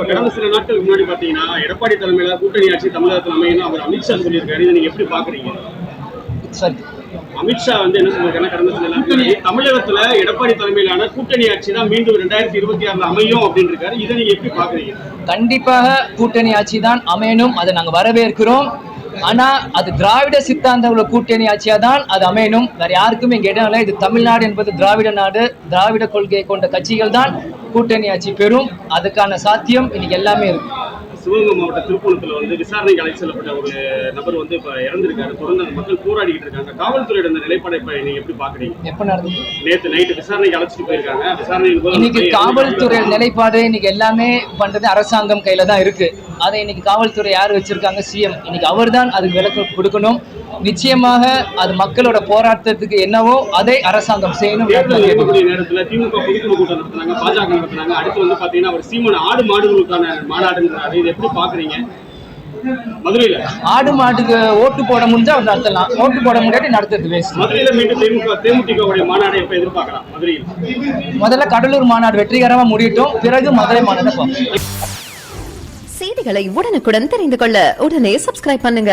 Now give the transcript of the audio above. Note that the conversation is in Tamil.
கடந்த சில நாட்களுக்கு முன்னாடி பாத்தீங்கன்னா எடப்பாடி தலைமையில கூட்டணி ஆட்சி தமிழகத்தில் அமையணும் அவர் அமித்ஷா சொல்லியிருக்காரு. இதை நீங்க எப்படி பாக்குறீங்க? அமித்ஷா வந்து என்ன சொல்லிருக்காங்க, கடந்த சில நாட்களில் தமிழகத்துல எடப்பாடி தலைமையிலான கூட்டணி ஆட்சி தான் மீண்டும் 2026 அமையும் அப்படின்னு இருக்காரு. இதை நீங்க எப்படி பாக்குறீங்க? கண்டிப்பாக கூட்டணி ஆட்சி தான் அமையணும், அதை நாங்க வரவேற்கிறோம். ஆனா அது திராவிட சித்தாந்த உள்ள கூட்டணி ஆட்சியா தான் அது அமையணும். வேற யாருக்குமே இங்க இடம் இல்லை. இது தமிழ்நாடு என்பது திராவிட நாடு, திராவிட கொள்கையை கொண்ட கட்சிகள் தான் கூட்டணி ஆட்சி பெறும். அதுக்கான சாத்தியம் இன்னைக்கு எல்லாமே இருக்கு. சிவகங்கை மாவட்ட திருப்பூணத்துல வந்து விசாரணைக்கு அழைத்து செல்லப்பட்ட ஒரு நபர் வந்து இப்ப இறந்திருக்காரு. தொடர்ந்து அந்த மக்கள் போராடிக்கிட்டு இருக்காங்க. காவல்துறையோட இந்த நிலைப்பாடை இப்ப நீங்க எப்படி பாக்குறீங்க? எப்ப நடந்தது? நேற்று நைட்டு விசாரணைக்கு அழைச்சிட்டு போயிருக்காங்க. இன்னைக்கு காவல்துறை நிலைப்பாடு இன்னைக்கு எல்லாமே பண்றது அரசாங்கம் கையில தான் இருக்கு. அதை இன்னைக்கு காவல்துறை யார் வச்சிருக்காங்க? சிஎம். இன்னைக்கு அவர் தான் அதுக்கு விளக்கம் கொடுக்கணும். நிச்சயமாக அது மக்களோட போராட்டத்துக்கு என்னவோ அதை அரசாங்கம் செய்யணும். நேரத்துல திமுக பொதுக்குழு கூட்டம் நடத்துனாங்க, பாஜக நடத்துனாங்க. அடுத்து வந்து பாத்தீங்கன்னா அவர் சீமான் ஆடு மாடுகளுக்கான மாநாடுங்கிறாரு. இதை எப்படி பாக்குறீங்க? மதுரையில ஆடு மாட்டுக்கு ஓட்டு போட முடிஞ்சா அவர் நடத்தலாம், ஓட்டு போட முடியாட்டி நடத்துறது வேஸ்ட். மதுரையில மீண்டும் தேமுதிக மாநாடு எப்ப எதிர்பார்க்கலாம்? மதுரையில் முதல்ல கடலூர் மாநாடு வெற்றிகரமா முடியட்டும், பிறகு மதுரை மாநாடு பார்ப்போம். செய்திகளை உடனுக்குடன் தெரிந்து கொள்ள உடனே சப்ஸ்கிரைப் பண்ணுங்க.